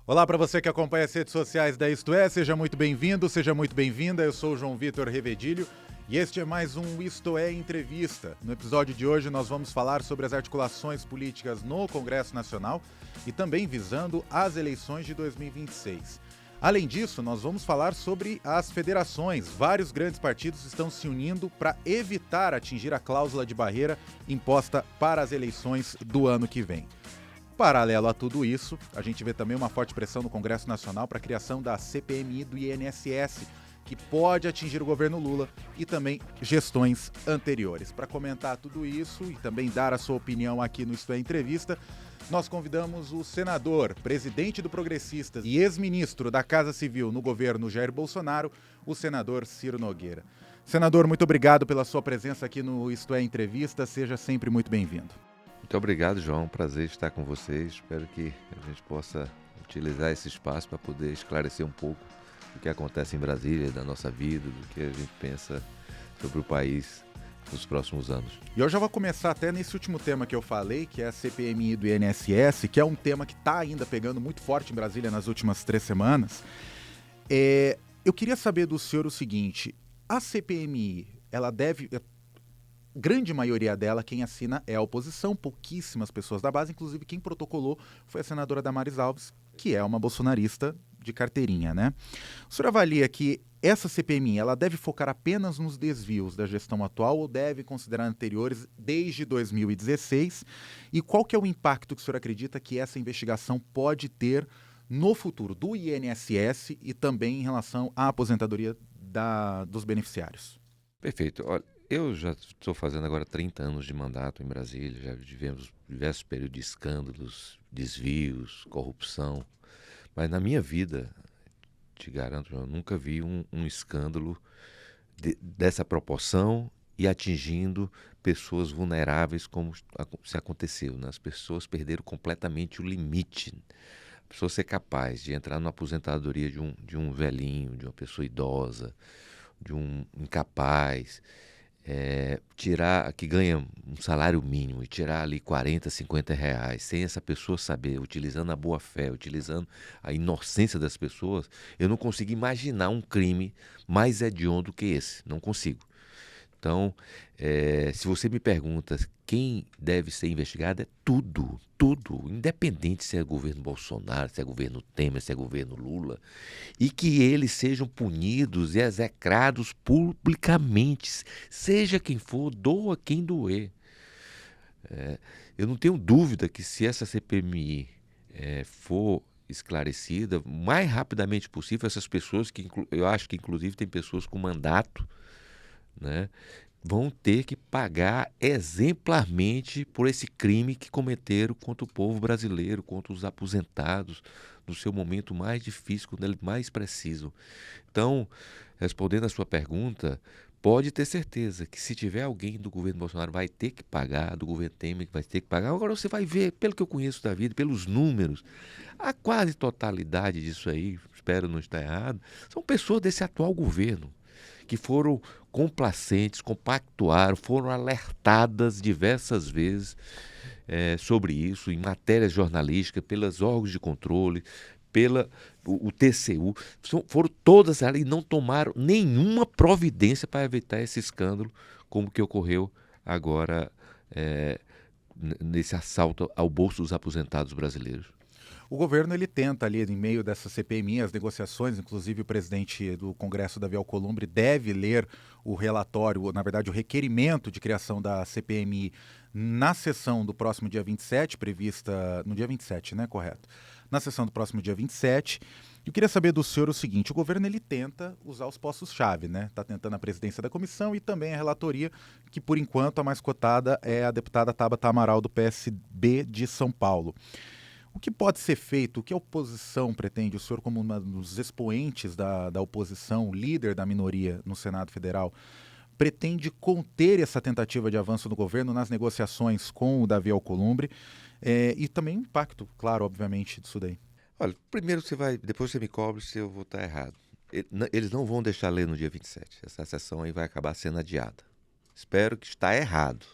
Olá para você que acompanha as redes sociais da Isto É, seja muito bem-vindo, seja muito bem-vinda. Eu sou o João Vitor Revedilho e este é mais um Isto É Entrevista. No episódio de hoje nós vamos falar sobre as articulações políticas no Congresso Nacional e também visando as eleições de 2026. Além disso, nós vamos falar sobre as federações. Vários grandes partidos estão se unindo para evitar atingir a cláusula de barreira imposta para as eleições do ano que vem. Paralelo a tudo isso, a gente vê também uma forte pressão no Congresso Nacional para a criação da CPMI do INSS, que pode atingir o governo Lula e também gestões anteriores. Para comentar tudo isso e também dar a sua opinião aqui no Isto É Entrevista, nós convidamos o senador, presidente do Progressistas e ex-ministro da Casa Civil no governo Jair Bolsonaro, o senador Ciro Nogueira. Senador, muito obrigado pela sua presença aqui no Isto É Entrevista, seja sempre muito bem-vindo. Muito obrigado, João. Prazer estar com vocês. Espero que a gente possa utilizar esse espaço para poder esclarecer um pouco o que acontece em Brasília, da nossa vida, do que a gente pensa sobre o país nos próximos anos. E eu já vou começar até nesse último tema que eu falei, que é a CPMI do INSS, que é um tema que está ainda pegando muito forte em Brasília nas últimas 3 semanas. Eu queria saber do senhor o seguinte: a CPMI, ela deve... grande maioria dela, quem assina é a oposição, pouquíssimas pessoas da base, inclusive quem protocolou foi a senadora Damares Alves, que é uma bolsonarista de carteirinha, né? O senhor avalia que essa CPMI, ela deve focar apenas nos desvios da gestão atual ou deve considerar anteriores desde 2016? E qual que é o impacto que o senhor acredita que essa investigação pode ter no futuro do INSS e também em relação à aposentadoria dos beneficiários? Perfeito. Olha, eu já estou fazendo agora 30 anos de mandato em Brasília, já vivemos diversos períodos de escândalos, desvios, corrupção, mas na minha vida, te garanto, eu nunca vi um escândalo dessa proporção e atingindo pessoas vulneráveis como se aconteceu, né? As pessoas perderam completamente o limite. A pessoa ser capaz de entrar na aposentadoria de um velhinho, de uma pessoa idosa, de um incapaz, tirar, que ganha um salário mínimo e tirar ali 40, 50 reais, sem essa pessoa saber, utilizando a boa-fé, utilizando a inocência das pessoas, eu não consigo imaginar um crime mais hediondo que esse, não consigo. Então, se você me pergunta quem deve ser investigado, é tudo, independente se é governo Bolsonaro, se é governo Temer, se é governo Lula, e que eles sejam punidos e execrados publicamente, seja quem for, doa quem doer. Eu não tenho dúvida que se essa CPMI for esclarecida, o mais rapidamente possível, essas pessoas, que eu acho que inclusive tem pessoas com mandato, né, vão ter que pagar exemplarmente por esse crime que cometeram contra o povo brasileiro, contra os aposentados, no seu momento mais difícil, quando eles mais precisam. Então, respondendo a sua pergunta, pode ter certeza que se tiver alguém do governo Bolsonaro vai ter que pagar, do governo Temer vai ter que pagar. Agora você vai ver, pelo que eu conheço da vida, pelos números, a quase totalidade disso aí, espero não estar errado, são pessoas desse atual governo, que foram complacentes, compactuaram, foram alertadas diversas vezes sobre isso, em matérias jornalísticas, pelos órgãos de controle, o TCU, foram todas elas e não tomaram nenhuma providência para evitar esse escândalo, como que ocorreu agora nesse assalto ao bolso dos aposentados brasileiros. O governo ele tenta ali, em meio dessa CPMI, as negociações, inclusive o presidente do Congresso, Davi Alcolumbre, deve ler o relatório, na verdade o requerimento de criação da CPMI na sessão do próximo dia 27, prevista no dia 27, né, correto? Na sessão do próximo dia 27. Eu queria saber do senhor o seguinte: o governo ele tenta usar os postos-chave, né? Está tentando a presidência da comissão e também a relatoria, que por enquanto a mais cotada é a deputada Tabata Amaral do PSB de São Paulo. O que pode ser feito? O que a oposição pretende? O senhor, como um dos expoentes da oposição, líder da minoria no Senado Federal, pretende conter essa tentativa de avanço do governo nas negociações com o Davi Alcolumbre e também o impacto, claro, obviamente, disso daí? Olha, primeiro depois você me cobre se eu vou estar errado. Eles não vão deixar ler no dia 27. Essa sessão aí vai acabar sendo adiada. Espero que está errado,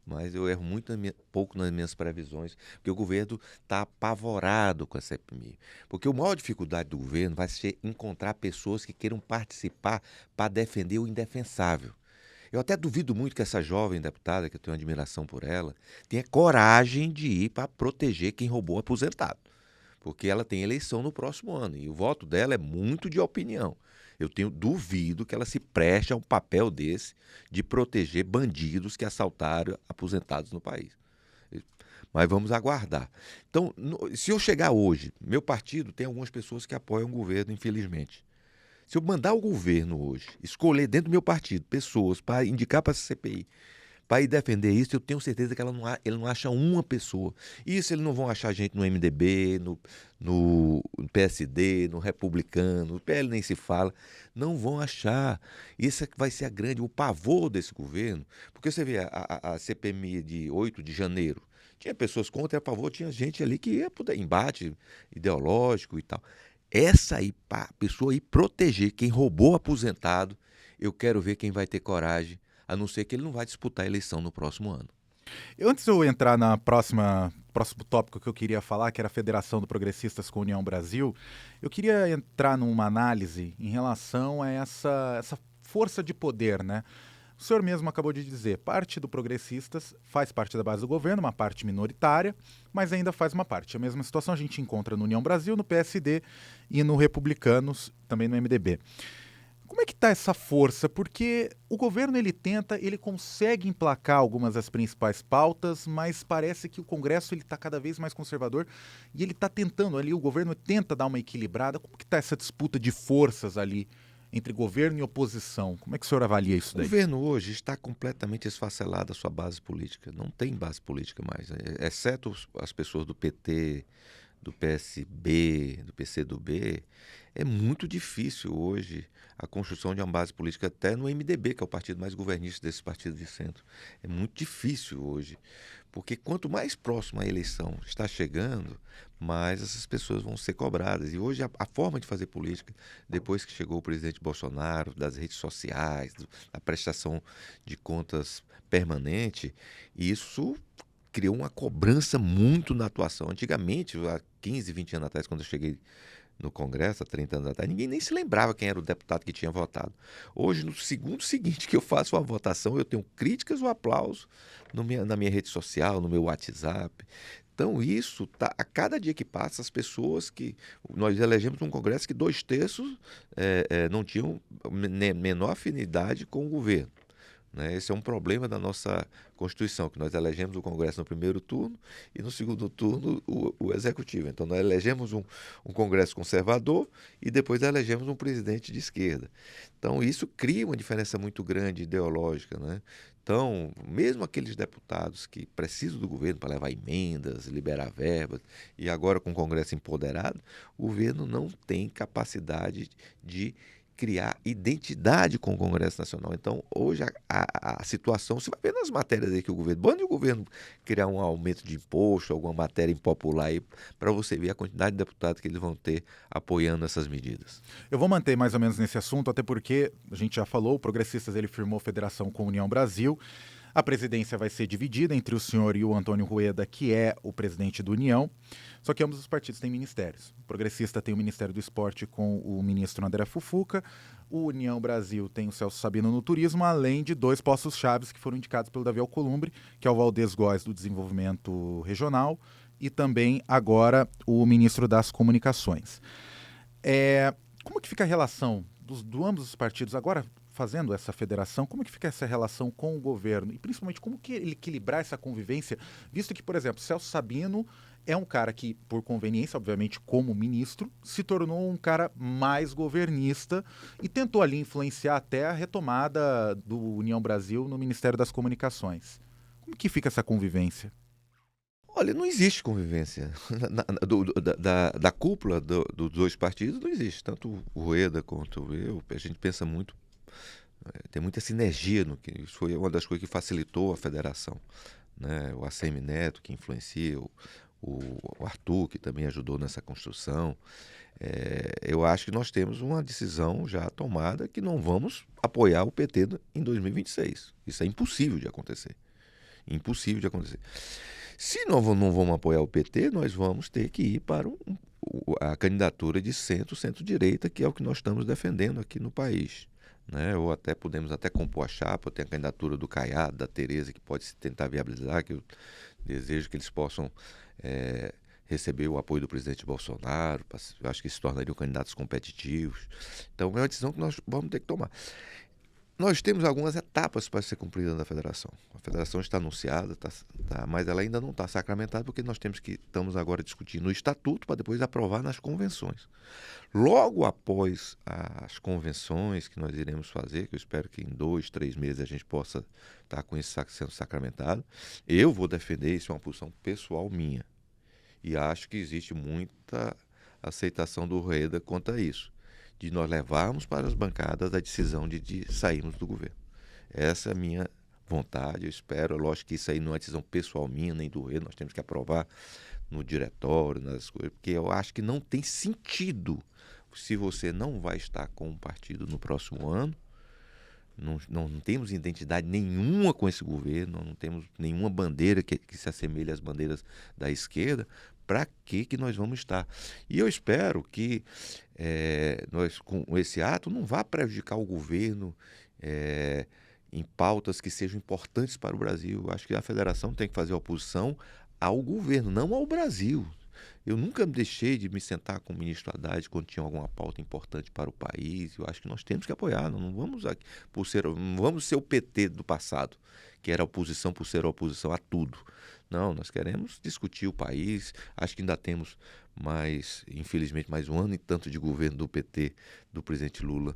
mas eu erro muito pouco nas minhas previsões, porque o governo está apavorado com essa epidemia. Porque a maior dificuldade do governo vai ser encontrar pessoas que queiram participar para defender o indefensável. Eu até duvido muito que essa jovem deputada, que eu tenho admiração por ela, tenha coragem de ir para proteger quem roubou aposentado. Porque ela tem eleição no próximo ano e o voto dela é muito de opinião. Eu duvido que ela se preste a um papel desse de proteger bandidos que assaltaram aposentados no país. Mas vamos aguardar. Então, se eu chegar hoje, meu partido tem algumas pessoas que apoiam o governo, infelizmente. Se eu mandar o governo hoje escolher dentro do meu partido pessoas para indicar para a CPI, para ir defender isso, eu tenho certeza que ele não acha uma pessoa. Isso eles não vão achar gente no MDB, no PSD, no Republicano, no PL nem se fala. Não vão achar. Isso é que vai ser o pavor desse governo. Porque você vê a CPMI de 8 de janeiro, tinha pessoas contra e a favor, tinha gente ali que ia para embate ideológico e tal. Essa aí, a pessoa ir proteger quem roubou aposentado, eu quero ver quem vai ter coragem, a não ser que ele não vai disputar a eleição no próximo ano. Antes de eu entrar na próximo tópico que eu queria falar, que era a Federação do Progressistas com a União Brasil, eu queria entrar numa análise em relação a essa força de poder, né? O senhor mesmo acabou de dizer, parte do Progressistas faz parte da base do governo, uma parte minoritária, mas ainda faz uma parte. A mesma situação a gente encontra no União Brasil, no PSD e no Republicanos, também no MDB. Como é que está essa força? Porque o governo ele consegue emplacar algumas das principais pautas, mas parece que o Congresso ele está cada vez mais conservador e ele está tentando ali, o governo tenta dar uma equilibrada. Como que está essa disputa de forças ali entre governo e oposição? Como é que o senhor avalia isso daí? O governo hoje está completamente esfacelado a sua base política. Não tem base política mais, exceto as pessoas do PT, do PSB, do PCdoB. É muito difícil hoje a construção de uma base política, até no MDB, que é o partido mais governista desse partido de centro. É muito difícil hoje, porque quanto mais próximo a eleição está chegando, mais essas pessoas vão ser cobradas. E hoje a forma de fazer política, depois que chegou o presidente Bolsonaro, das redes sociais, da prestação de contas permanente, isso criou uma cobrança muito na atuação. Antigamente, há 15, 20 anos atrás, quando eu cheguei no Congresso, há 30 anos atrás, ninguém nem se lembrava quem era o deputado que tinha votado. Hoje, no segundo seguinte que eu faço uma votação, eu tenho críticas ou aplausos na minha rede social, no meu WhatsApp. Então, isso, a cada dia que passa, as pessoas que... Nós elegemos um Congresso que 2/3 não tinham menor afinidade com o governo. Esse é um problema da nossa Constituição, que nós elegemos o Congresso no primeiro turno e no segundo turno o Executivo. Então, nós elegemos um Congresso conservador e depois elegemos um presidente de esquerda. Então, isso cria uma diferença muito grande ideológica, né? Então, mesmo aqueles deputados que precisam do governo para levar emendas, liberar verbas, e agora com o Congresso empoderado, o governo não tem capacidade de criar identidade com o Congresso Nacional. Então, hoje a situação, você vai ver nas matérias aí que o governo, bom, e o governo criar um aumento de imposto, alguma matéria impopular aí, para você ver a quantidade de deputados que eles vão ter apoiando essas medidas. Eu vou manter mais ou menos nesse assunto, até porque a gente já falou, o Progressistas ele firmou federação com a União Brasil. A presidência vai ser dividida entre o senhor e o Antônio Rueda, que é o presidente do União. Só que ambos os partidos têm ministérios. O Progressista tem o Ministério do Esporte com o ministro André Fufuca. O União Brasil tem o Celso Sabino no turismo, além de 2 postos-chave que foram indicados pelo Davi Alcolumbre, que é o Valdez Góes do Desenvolvimento Regional e também agora o ministro das Comunicações. Como que fica a relação de ambos os partidos agora, fazendo essa federação, como que fica essa relação com o governo? E principalmente como que ele equilibrar essa convivência, visto que, por exemplo, Celso Sabino é um cara que, por conveniência, obviamente, como ministro, se tornou um cara mais governista e tentou ali influenciar até a retomada do União Brasil no Ministério das Comunicações. Como que fica essa convivência? Olha, não existe convivência. Da cúpula dos 2 partidos não existe. Tanto o Rueda quanto eu, a gente pensa muito, tem muita sinergia no que isso foi uma das coisas que facilitou a federação, né? O ACM Neto, que influencia, o Arthur, que também ajudou nessa construção. Eu acho que nós temos uma decisão já tomada que não vamos apoiar o PT em 2026. Isso é impossível de acontecer. impossível de acontecer. Se nós não vamos apoiar o PT, nós vamos ter que ir para a candidatura de centro-direita, que é o que nós estamos defendendo aqui no país. Né? Ou até podemos até compor a chapa, tem a candidatura do Caiado, da Tereza, que pode se tentar viabilizar, que eu desejo que eles possam receber o apoio do presidente Bolsonaro. Eu acho que se tornariam candidatos competitivos. Então é uma decisão que nós vamos ter que tomar. Nós temos algumas etapas para ser cumprida na federação. A federação está anunciada, mas ela ainda não está sacramentada, porque estamos agora discutindo o estatuto para depois aprovar nas convenções. Logo após as convenções que nós iremos fazer, que eu espero que em 2, 3 meses a gente possa estar com isso sendo sacramentado, eu vou defender, isso é uma posição pessoal minha. E acho que existe muita aceitação do Rueda quanto a isso, de nós levarmos para as bancadas a decisão de sairmos do governo. Essa é a minha vontade, eu espero. Lógico que isso aí não é uma decisão pessoal minha, nem do Rueda, nós temos que aprovar no diretório, nas coisas, porque eu acho que não tem sentido se você não vai estar com um partido no próximo ano. Não temos identidade nenhuma com esse governo, não temos nenhuma bandeira que se assemelhe às bandeiras da esquerda. Para que nós vamos estar? E eu espero que nós, com esse ato, não vá prejudicar o governo em pautas que sejam importantes para o Brasil. Eu acho que a federação tem que fazer oposição ao governo, não ao Brasil. Eu nunca deixei de me sentar com o ministro Haddad quando tinha alguma pauta importante para o país. Eu acho que nós temos que apoiar. Não vamos aqui não vamos ser o PT do passado, que era oposição por ser oposição a tudo. Não, nós queremos discutir o país. Acho que ainda temos infelizmente, mais um ano e tanto de governo do PT, do presidente Lula,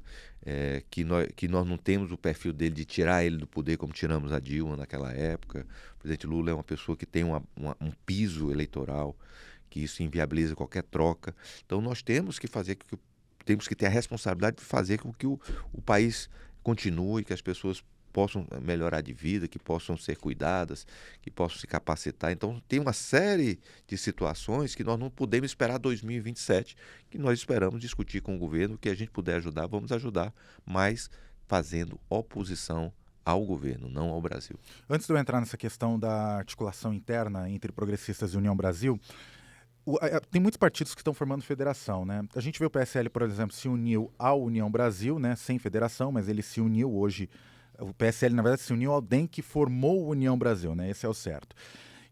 que nós não temos o perfil dele de tirar ele do poder como tiramos a Dilma naquela época. O presidente Lula é uma pessoa que tem um piso eleitoral, que isso inviabiliza qualquer troca. Então nós temos que temos que ter a responsabilidade de fazer com que o país continue, que as pessoas possam melhorar de vida, que possam ser cuidadas, que possam se capacitar. Então tem uma série de situações que nós não podemos esperar 2027, que nós esperamos discutir com o governo, que a gente puder ajudar, vamos ajudar, mas fazendo oposição ao governo, não ao Brasil. Antes de eu entrar nessa questão da articulação interna entre progressistas e União Brasil, tem muitos partidos que estão formando federação, né? A gente vê o PSL, por exemplo, se uniu à União Brasil, né? Sem federação, mas ele se uniu hoje. O PSL, na verdade, se uniu ao DEM, que formou a União Brasil, né? Esse é o certo.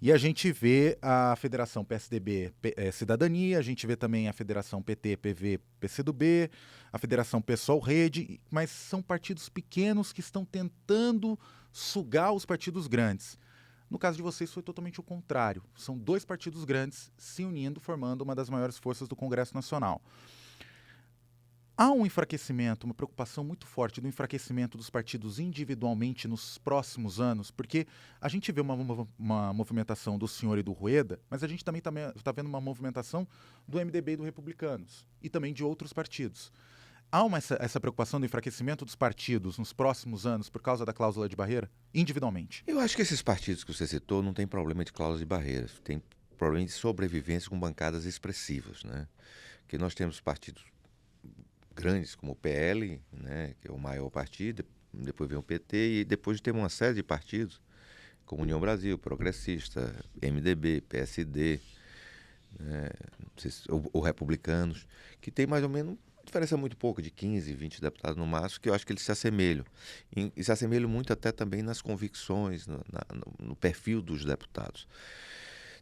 E a gente vê a federação PSDB Cidadania, a gente vê também a federação PT, PV, PCdoB, a federação PSOL Rede, mas são partidos pequenos que estão tentando sugar os partidos grandes. No caso de vocês foi totalmente o contrário. São dois partidos grandes se unindo, formando uma das maiores forças do Congresso Nacional. Há um enfraquecimento, uma preocupação muito forte do enfraquecimento dos partidos individualmente nos próximos anos, porque a gente vê uma movimentação do senhor e do Rueda, mas a gente também está vendo uma movimentação do MDB e do Republicanos, e também de outros partidos. Há essa preocupação do enfraquecimento dos partidos nos próximos anos por causa da cláusula de barreira, individualmente? Eu acho que esses partidos que você citou não tem problema de cláusula de barreiras, tem problema de sobrevivência com bancadas expressivas, né? Que nós temos partidos grandes como o PL, né, que é o maior partido, depois vem o PT, e depois temos uma série de partidos como União Brasil, Progressista, MDB, PSD, né, ou Republicanos, que tem mais ou menos diferença muito pouco, de 15, 20 deputados no máximo, que eu acho que eles se assemelham. E se assemelham muito até também nas convicções, no perfil dos deputados.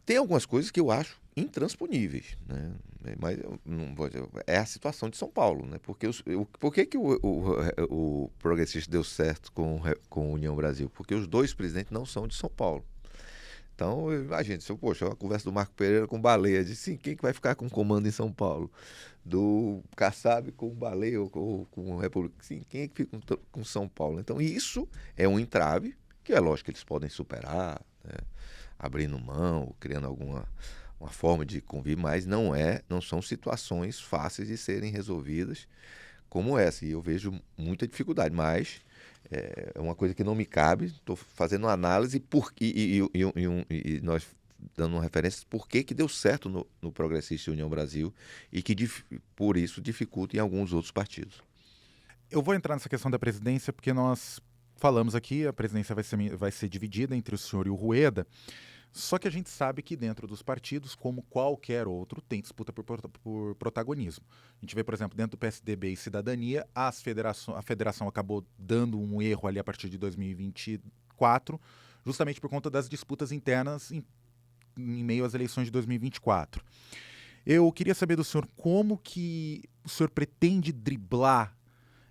Tem algumas coisas que eu acho intransponíveis, né? Mas é a situação de São Paulo, né? Por que o progressista deu certo com a União Brasil? Porque os dois presidentes não são de São Paulo. Então, imagine, a conversa do Marco Pereira com o Baleia, de sim, quem que vai ficar com o comando em São Paulo? Do Kassab com o Baleia ou com o República? Sim, quem é que fica com São Paulo? Então, isso é um entrave, que é lógico que eles podem superar, né? Abrindo mão, criando alguma forma de convívio, mas não são situações fáceis de serem resolvidas como essa. E eu vejo muita dificuldade, mas é uma coisa que não me cabe. Estou fazendo uma análise e nós dando uma referência por que deu certo no Progressista e União Brasil e que por isso dificulta em alguns outros partidos. Eu vou entrar nessa questão da presidência porque nós falamos aqui, a presidência vai ser dividida entre o senhor e o Rueda, só que a gente sabe que dentro dos partidos, como qualquer outro, tem disputa por protagonismo. A gente vê, por exemplo, dentro do PSDB e Cidadania, a federação acabou dando um erro ali a partir de 2024, justamente por conta das disputas internas em meio às eleições de 2024. Eu queria saber do senhor como que o senhor pretende driblar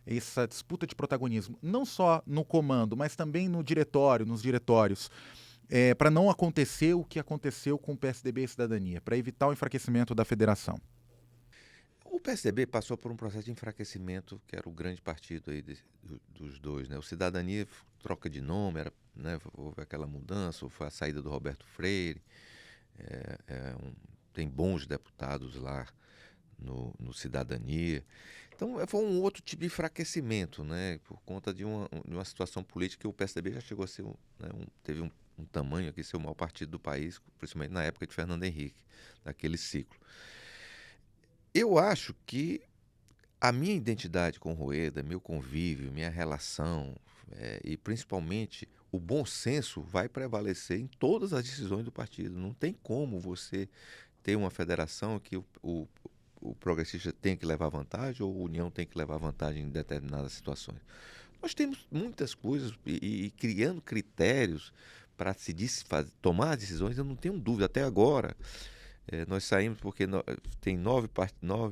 essa disputa de protagonismo, não só no comando, mas também no diretório, nos diretórios, para não acontecer o que aconteceu com o PSDB e Cidadania, para evitar o enfraquecimento da federação. O PSDB passou por um processo de enfraquecimento, que era o grande partido aí dos dois, né? O Cidadania troca de nome, né? Houve aquela mudança, foi a saída do Roberto Freire, tem bons deputados lá no Cidadania. Então, foi um outro tipo de enfraquecimento, né? Por conta de uma situação política que o PSDB já chegou a ser, né? Teve um tamanho aqui, ser o maior partido do país, principalmente na época de Fernando Henrique, daquele ciclo. Eu acho que a minha identidade com o Rueda, meu convívio, minha relação, e principalmente o bom senso vai prevalecer em todas as decisões do partido. Não tem como você ter uma federação que o progressista tem que levar vantagem ou a União tem que levar vantagem em determinadas situações. Nós temos muitas coisas e criando critérios para tomar decisões, eu não tenho dúvida. Até agora, nós saímos porque tem 9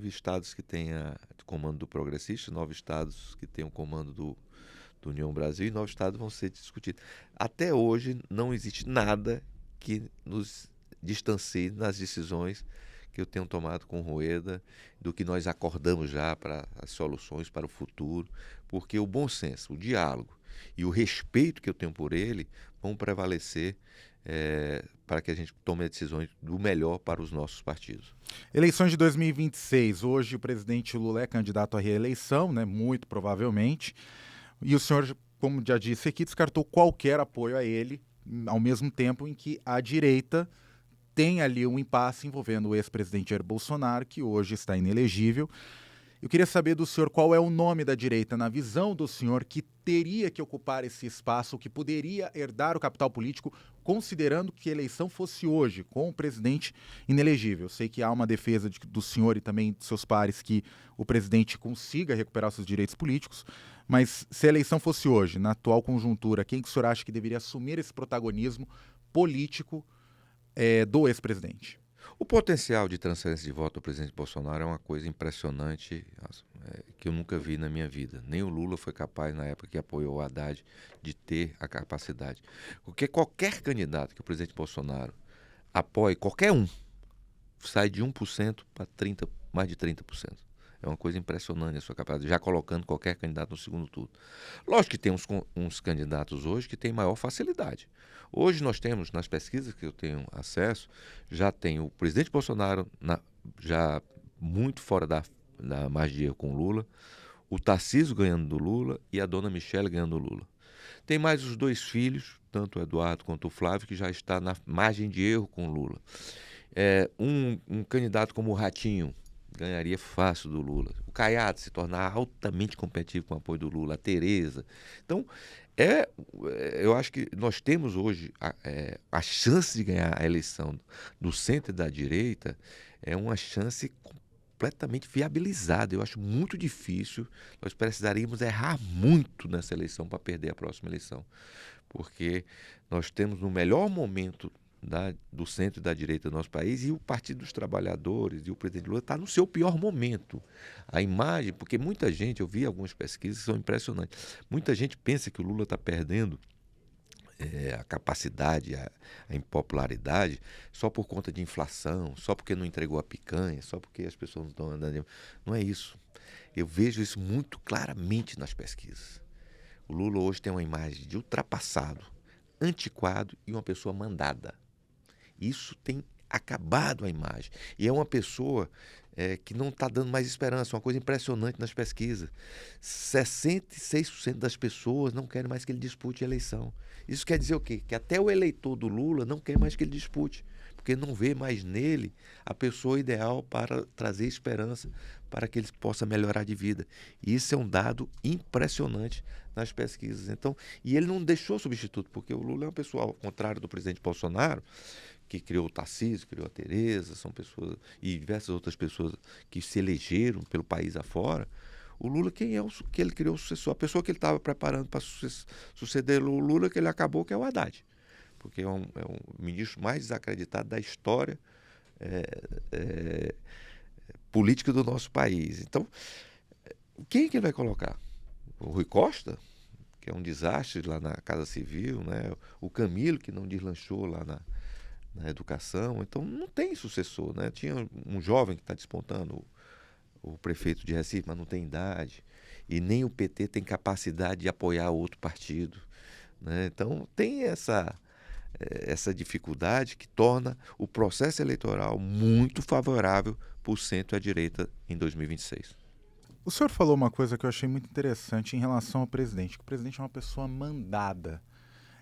estados que têm o comando do progressista, 9 estados que têm o comando do União Brasil e 9 estados vão ser discutidos. Até hoje não existe nada que nos distancie nas decisões que eu tenho tomado com o Rueda, do que nós acordamos já para as soluções para o futuro, porque o bom senso, o diálogo e o respeito que eu tenho por ele vão prevalecer para que a gente tome decisões do melhor para os nossos partidos. Eleições de 2026. Hoje o presidente Lula é candidato à reeleição, né, muito provavelmente. E o senhor, como já disse aqui, descartou qualquer apoio a ele, ao mesmo tempo em que a direita tem ali um impasse envolvendo o ex-presidente Jair Bolsonaro, que hoje está inelegível. Eu queria saber do senhor qual é o nome da direita, na visão do senhor, que teria que ocupar esse espaço, que poderia herdar o capital político, considerando que a eleição fosse hoje, com o presidente inelegível. Eu sei que há uma defesa do senhor e também de seus pares que o presidente consiga recuperar os seus direitos políticos, mas se a eleição fosse hoje, na atual conjuntura, quem que o senhor acha que deveria assumir esse protagonismo político do ex-presidente? O potencial de transferência de voto do presidente Bolsonaro é uma coisa impressionante, que eu nunca vi na minha vida. Nem o Lula foi capaz, na época que apoiou o Haddad, de ter a capacidade. Porque qualquer candidato que o presidente Bolsonaro apoie, qualquer um, sai de 1% para mais de 30%. É uma coisa impressionante a sua capacidade, já colocando qualquer candidato no segundo turno. Lógico que tem uns candidatos hoje que têm maior facilidade. Hoje nós temos, nas pesquisas que eu tenho acesso, já tem o presidente Bolsonaro já muito fora da margem de erro com o Lula, o Tarcísio ganhando do Lula e a dona Michele ganhando do Lula. Tem mais os 2 filhos, tanto o Eduardo quanto o Flávio, que já está na margem de erro com o Lula. Um candidato como o Ratinho ganharia fácil do Lula. O Caiado se tornar altamente competitivo com o apoio do Lula, a Tereza. Então, eu acho que nós temos hoje a chance de ganhar a eleição do centro e da direita, é uma chance completamente viabilizada. Eu acho muito difícil, nós precisaríamos errar muito nessa eleição para perder a próxima eleição, porque nós temos no melhor momento do centro e da direita do nosso país, e o Partido dos Trabalhadores e o presidente Lula está no seu pior momento. A imagem, porque muita gente, eu vi algumas pesquisas que são impressionantes, muita gente pensa que o Lula está perdendo a capacidade, a impopularidade, só por conta de inflação, só porque não entregou a picanha, só porque as pessoas não estão andando. Não é isso. Eu vejo isso muito claramente nas pesquisas. O Lula hoje tem uma imagem de ultrapassado, antiquado e uma pessoa mandada. Isso tem acabado a imagem. E é uma pessoa que não está dando mais esperança. Uma coisa impressionante nas pesquisas. 66% das pessoas não querem mais que ele dispute a eleição. Isso quer dizer o quê? Que até o eleitor do Lula não quer mais que ele dispute. porque não vê mais nele a pessoa ideal para trazer esperança para que ele possa melhorar de vida. E isso é um dado impressionante nas pesquisas. Então, e ele não deixou substituto, porque o Lula é uma pessoa, ao contrário do presidente Bolsonaro, que criou o Tarcísio, criou a Tereza, são pessoas e diversas outras pessoas que se elegeram pelo país afora. O Lula, quem é o que ele criou o sucessor? A pessoa que ele estava preparando para suceder o Lula, que ele acabou, que é o Haddad. Porque é um ministro mais desacreditado da história política do nosso país. Então, quem que ele vai colocar? O Rui Costa, que é um desastre lá na Casa Civil, né? O Camilo, que não deslanchou lá na educação. Então, não tem sucessor, né? Tinha um jovem que está despontando, o prefeito de Recife, mas não tem idade. E nem o PT tem capacidade de apoiar outro partido, né? Então, tem essa dificuldade que torna o processo eleitoral muito favorável para o centro e a direita em 2026. O senhor falou uma coisa que eu achei muito interessante em relação ao presidente, que o presidente é uma pessoa mandada.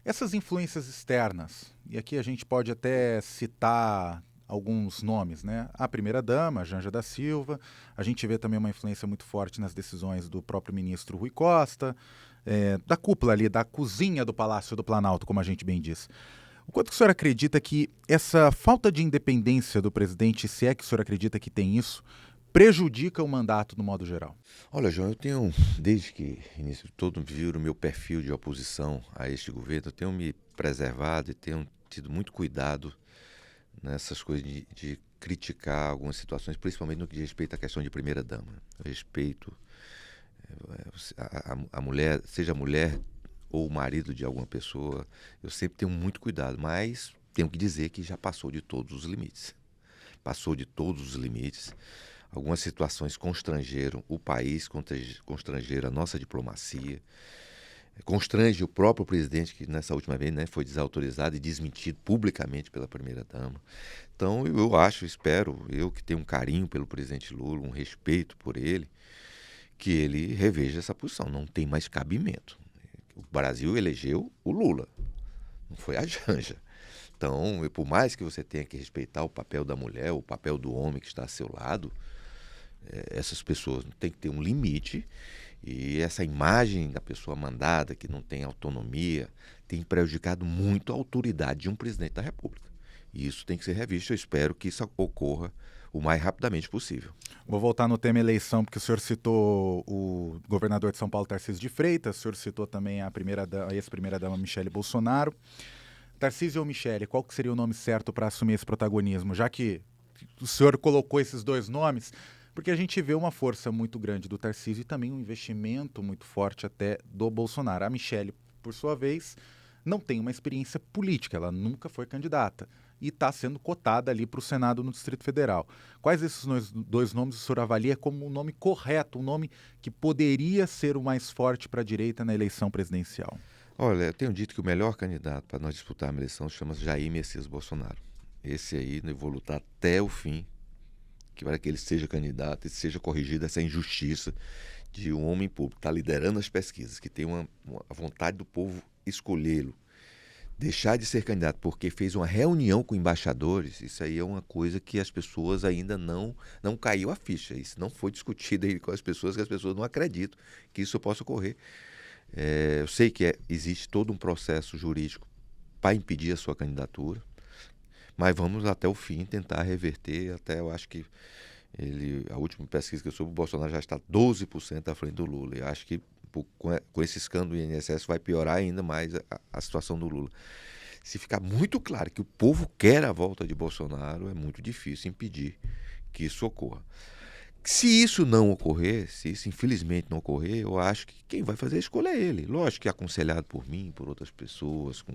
Essas influências externas, e aqui a gente pode até citar alguns nomes, né? A primeira-dama, Janja da Silva, a gente vê também uma influência muito forte nas decisões do próprio ministro Rui Costa, da cúpula ali, da cozinha do Palácio do Planalto, como a gente bem diz. O quanto que o senhor acredita que essa falta de independência do presidente, se é que o senhor acredita que tem isso, prejudica o mandato no modo geral? Olha, João, eu tenho, desde que todo viram o meu perfil de oposição a este governo, eu tenho me preservado e tenho tido muito cuidado nessas coisas de criticar algumas situações, principalmente no que diz respeito à questão de primeira-dama. Eu respeito a mulher, seja a mulher ou o marido de alguma pessoa, eu sempre tenho muito cuidado, mas tenho que dizer que já passou de todos os limites. Passou de todos os limites. Algumas situações constrangeram o país, constrangeram a nossa diplomacia, constrange o próprio presidente, que nessa última vez, né, foi desautorizado e desmentido publicamente pela primeira-dama. Então, eu acho, espero, eu que tenho um carinho pelo presidente Lula, um respeito por ele, que ele reveja essa posição. Não tem mais cabimento. O Brasil elegeu o Lula, não foi a Janja. Então, por mais que você tenha que respeitar o papel da mulher, o papel do homem que está a seu lado, essas pessoas têm que ter um limite, e essa imagem da pessoa mandada, que não tem autonomia, tem prejudicado muito a autoridade de um presidente da República. E isso tem que ser revisto. Eu espero que isso ocorra o mais rapidamente possível. Vou voltar no tema eleição, porque o senhor citou o governador de São Paulo, Tarcísio de Freitas, o senhor citou também a ex-primeira-dama Michele Bolsonaro. Tarcísio ou Michele, qual que seria o nome certo para assumir esse protagonismo? Já que o senhor colocou esses dois nomes, porque a gente vê uma força muito grande do Tarcísio e também um investimento muito forte até do Bolsonaro. A Michele, por sua vez, não tem uma experiência política, ela nunca foi candidata e está sendo cotada ali para o Senado no Distrito Federal. Quais desses dois nomes o senhor avalia como um nome correto, um nome que poderia ser o mais forte para a direita na eleição presidencial? Olha, eu tenho dito que o melhor candidato para nós disputarmos a eleição chama-se Jair Messias Bolsonaro. Esse aí, eu vou lutar até o fim, para que ele seja candidato e seja corrigida essa injustiça de um homem público que está liderando as pesquisas, que tem a vontade do povo escolhê-lo, deixar de ser candidato porque fez uma reunião com embaixadores. Isso aí é uma coisa que as pessoas ainda não caiu a ficha. Isso não foi discutido aí com as pessoas, que as pessoas não acreditam que isso possa ocorrer. Eu sei que existe todo um processo jurídico para impedir a sua candidatura, mas vamos até o fim tentar reverter. Até eu acho que a última pesquisa que eu soube, o Bolsonaro já está 12% à frente do Lula. Eu acho que com esse escândalo do INSS vai piorar ainda mais a situação do Lula. Se ficar muito claro que o povo quer a volta de Bolsonaro, é muito difícil impedir que isso ocorra. Se isso não ocorrer, se isso infelizmente não ocorrer, eu acho que quem vai fazer a escolha é ele. Lógico que aconselhado por mim, por outras pessoas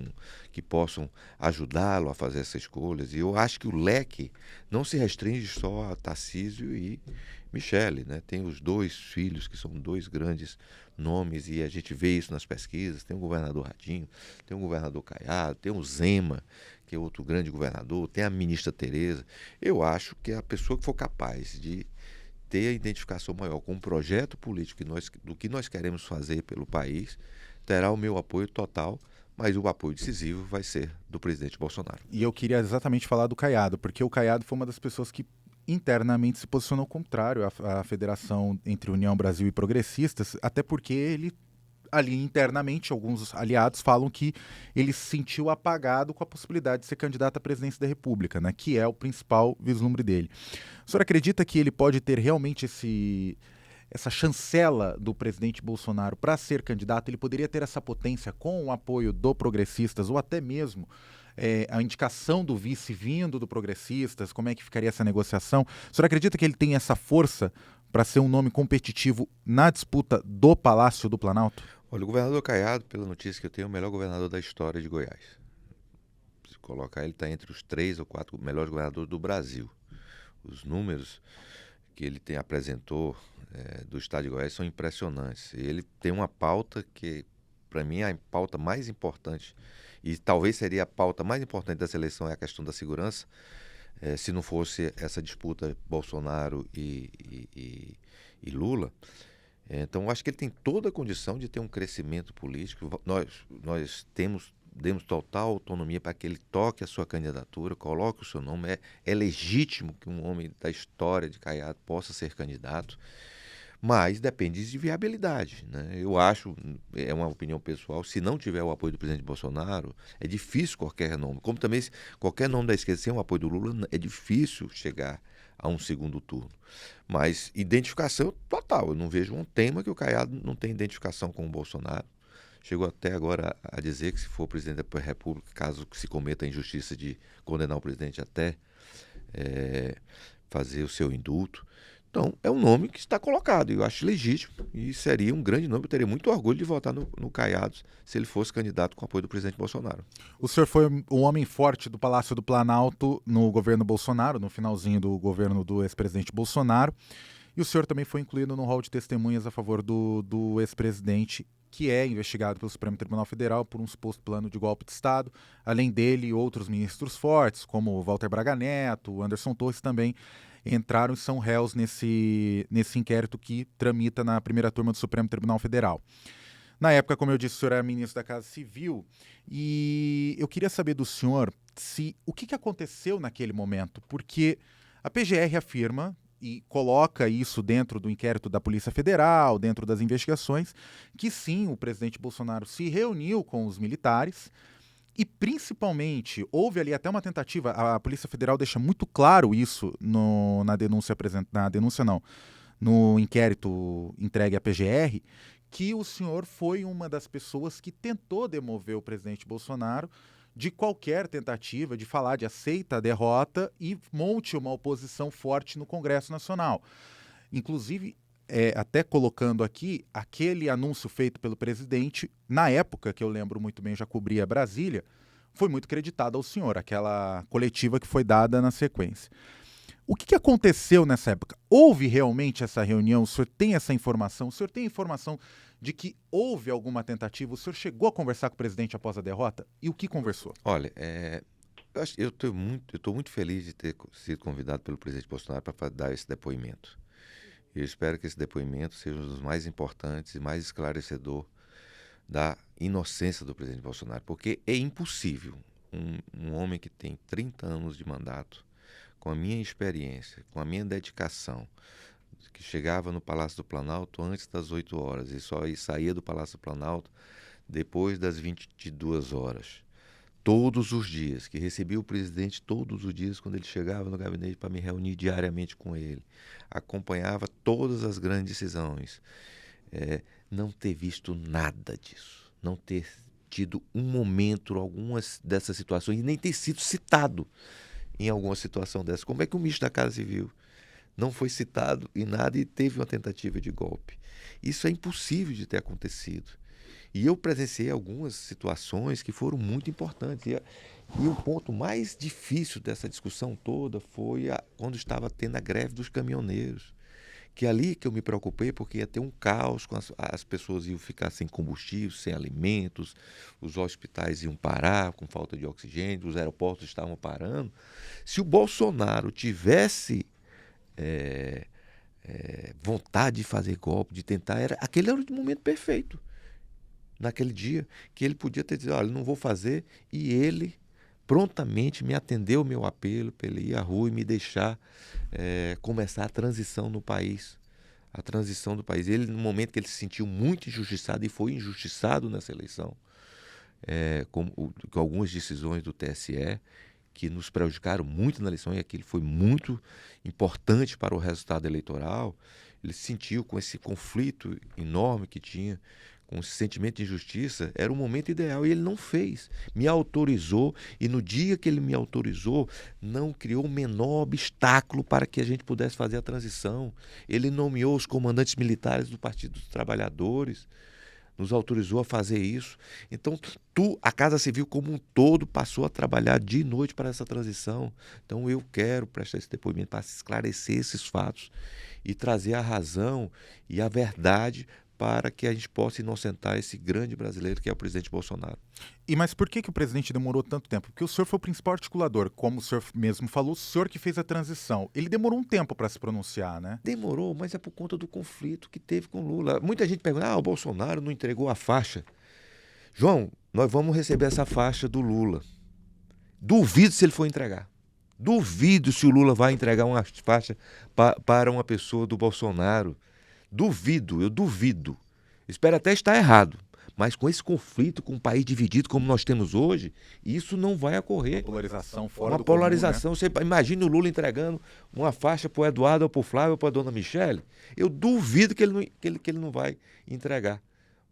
que possam ajudá-lo a fazer essas escolhas. E eu acho que o leque não se restringe só a Tarcísio e Michele, né? Tem os dois filhos, que são dois grandes nomes, e a gente vê isso nas pesquisas. Tem o governador Radinho, tem o governador Caiado, tem o Zema, que é outro grande governador, tem a ministra Tereza. Eu acho que a pessoa que for capaz de ter a identificação maior com o projeto político do que nós queremos fazer pelo país, terá o meu apoio total mas o apoio decisivo vai ser do presidente Bolsonaro. E eu queria exatamente falar do Caiado, porque o Caiado foi uma das pessoas que internamente se posicionou contrário à federação entre União Brasil e Progressistas, até porque ele, ali internamente, alguns aliados falam que ele se sentiu apagado com a possibilidade de ser candidato à presidência da República, né, que é o principal vislumbre dele. O senhor acredita que ele pode ter realmente essa chancela do presidente Bolsonaro para ser candidato? Ele poderia ter essa potência com o apoio do Progressistas ou até mesmo a indicação do vice vindo do Progressistas? Como é que ficaria essa negociação? O senhor acredita que ele tem essa força para ser um nome competitivo na disputa do Palácio do Planalto? Olha, o governador Caiado, pela notícia que eu tenho, é o melhor governador da história de Goiás. Se colocar, ele está entre os 3 ou 4 melhores governadores do Brasil. Os números que ele apresentou do estado de Goiás são impressionantes. Ele tem uma pauta que, para mim, é a pauta mais importante, e talvez seria a pauta mais importante dessa eleição, é a questão da segurança, se não fosse essa disputa Bolsonaro e Lula. Então, acho que ele tem toda a condição de ter um crescimento político. Nós demos total autonomia para que ele toque a sua candidatura, coloque o seu nome. É legítimo que um homem da história de Caiado possa ser candidato, mas depende de viabilidade, né? Eu acho, é uma opinião pessoal, se não tiver o apoio do presidente Bolsonaro, é difícil qualquer nome. Como também qualquer nome da esquerda sem o apoio do Lula, é difícil chegar a um segundo turno. Mas identificação total. Eu não vejo um tema que o Caiado não tem identificação com o Bolsonaro. Chegou até agora a dizer que, se for presidente da República, caso se cometa a injustiça de condenar o presidente, até fazer o seu indulto. Então, é um nome que está colocado, e eu acho legítimo, e seria um grande nome. Eu teria muito orgulho de votar no Caiado se ele fosse candidato com apoio do presidente Bolsonaro. O senhor foi um homem forte do Palácio do Planalto no governo Bolsonaro, no finalzinho do governo do ex-presidente Bolsonaro, e o senhor também foi incluído no rol de testemunhas a favor do ex-presidente, que é investigado pelo Supremo Tribunal Federal por um suposto plano de golpe de Estado. Além dele, outros ministros fortes, como Walter Braga Neto, Anderson Torres, também entraram e são réus nesse inquérito que tramita na primeira turma do Supremo Tribunal Federal. Na época, como eu disse, o senhor era ministro da Casa Civil, e eu queria saber do senhor o que aconteceu naquele momento, porque a PGR afirma e coloca isso dentro do inquérito da Polícia Federal, dentro das investigações, que sim, o presidente Bolsonaro se reuniu com os militares e, principalmente, houve ali até uma tentativa, a Polícia Federal deixa muito claro isso no inquérito entregue à PGR, que o senhor foi uma das pessoas que tentou demover o presidente Bolsonaro de qualquer tentativa de falar de aceita a derrota e monte uma oposição forte no Congresso Nacional. Inclusive, até colocando aqui, aquele anúncio feito pelo presidente, na época, que eu lembro muito bem, já cobria Brasília, foi muito creditado ao senhor, aquela coletiva que foi dada na sequência. O que aconteceu nessa época? Houve realmente essa reunião? O senhor tem essa informação? O senhor tem informação de que houve alguma tentativa? O senhor chegou a conversar com o presidente após a derrota? E o que conversou? Olha, eu estou muito feliz de ter sido convidado pelo presidente Bolsonaro para dar esse depoimento. Eu espero que esse depoimento seja um dos mais importantes e mais esclarecedor da inocência do presidente Bolsonaro, porque é impossível um homem que tem 30 anos de mandato, com a minha experiência, com a minha dedicação, que chegava no Palácio do Planalto antes das 8 horas e só saía do Palácio do Planalto depois das 22 horas. Todos os dias, que recebia o presidente todos os dias quando ele chegava no gabinete para me reunir diariamente com ele. Acompanhava todas as grandes decisões. Não ter visto nada disso. Não ter tido um momento, algumas dessas situações, e nem ter sido citado em alguma situação dessa. Como é que o ministro da Casa Civil não foi citado em nada e teve uma tentativa de golpe? Isso é impossível de ter acontecido. E eu presenciei algumas situações que foram muito importantes. E o ponto mais difícil dessa discussão toda foi quando estava tendo a greve dos caminhoneiros. Que é ali que eu me preocupei, porque ia ter um caos, as pessoas iam ficar sem combustível, sem alimentos, os hospitais iam parar com falta de oxigênio, os aeroportos estavam parando. Se o Bolsonaro tivesse vontade de fazer golpe, de tentar, aquele era o momento perfeito. naquele dia, que ele podia ter dito, olha, não vou fazer, e ele prontamente me atendeu o meu apelo para ele ir à rua e me deixar começar a transição no país. A transição do país. Ele, no momento que ele se sentiu muito injustiçado, e foi injustiçado nessa eleição, com algumas decisões do TSE, que nos prejudicaram muito na eleição, e aquilo foi muito importante para o resultado eleitoral, ele se sentiu com esse conflito enorme que tinha, com esse sentimento de injustiça, era o momento ideal, e ele não fez. Me autorizou, e no dia que ele me autorizou, não criou o menor obstáculo para que a gente pudesse fazer a transição. Ele nomeou os comandantes militares do Partido dos Trabalhadores, nos autorizou a fazer isso. Então, a Casa Civil como um todo passou a trabalhar dia e noite para essa transição. Então, eu quero prestar esse depoimento para esclarecer esses fatos e trazer a razão e a verdade para que a gente possa inocentar esse grande brasileiro que é o presidente Bolsonaro. Mas por que o presidente demorou tanto tempo? Porque o senhor foi o principal articulador, como o senhor mesmo falou, o senhor que fez a transição. Ele demorou um tempo para se pronunciar, né? Demorou, mas é por conta do conflito que teve com Lula. Muita gente pergunta, o Bolsonaro não entregou a faixa. João, nós vamos receber essa faixa do Lula. Duvido se ele for entregar. Duvido se o Lula vai entregar uma faixa para uma pessoa do Bolsonaro. Duvido, eu duvido. Espero até estar errado. Mas com esse conflito, com o país dividido como nós temos hoje, isso não vai ocorrer. Polarização fora uma do polarização. comum, né? Você imagina o Lula entregando uma faixa para o Eduardo, ou para o Flávio, ou para a dona Michele. Eu duvido que ele não vai entregar.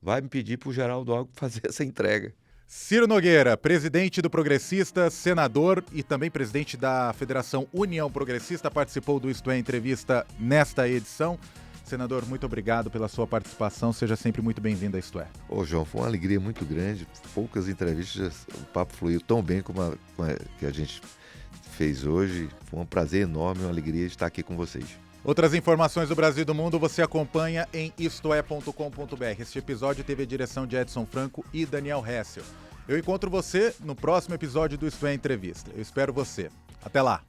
Vai me pedir para o Geraldo Alckmin fazer essa entrega. Ciro Nogueira, presidente do Progressista, senador e também presidente da Federação União Progressista, participou do Isto É Entrevista nesta edição. Senador, muito obrigado pela sua participação. Seja sempre muito bem-vindo a Isto É. João, foi uma alegria muito grande. Poucas entrevistas, o papo fluiu tão bem como a que a gente fez hoje. Foi um prazer enorme, uma alegria estar aqui com vocês. Outras informações do Brasil e do mundo você acompanha em istoé.com.br. Este episódio teve a direção de Edson Franco e Daniel Hessel. Eu encontro você no próximo episódio do Isto É Entrevista. Eu espero você. Até lá!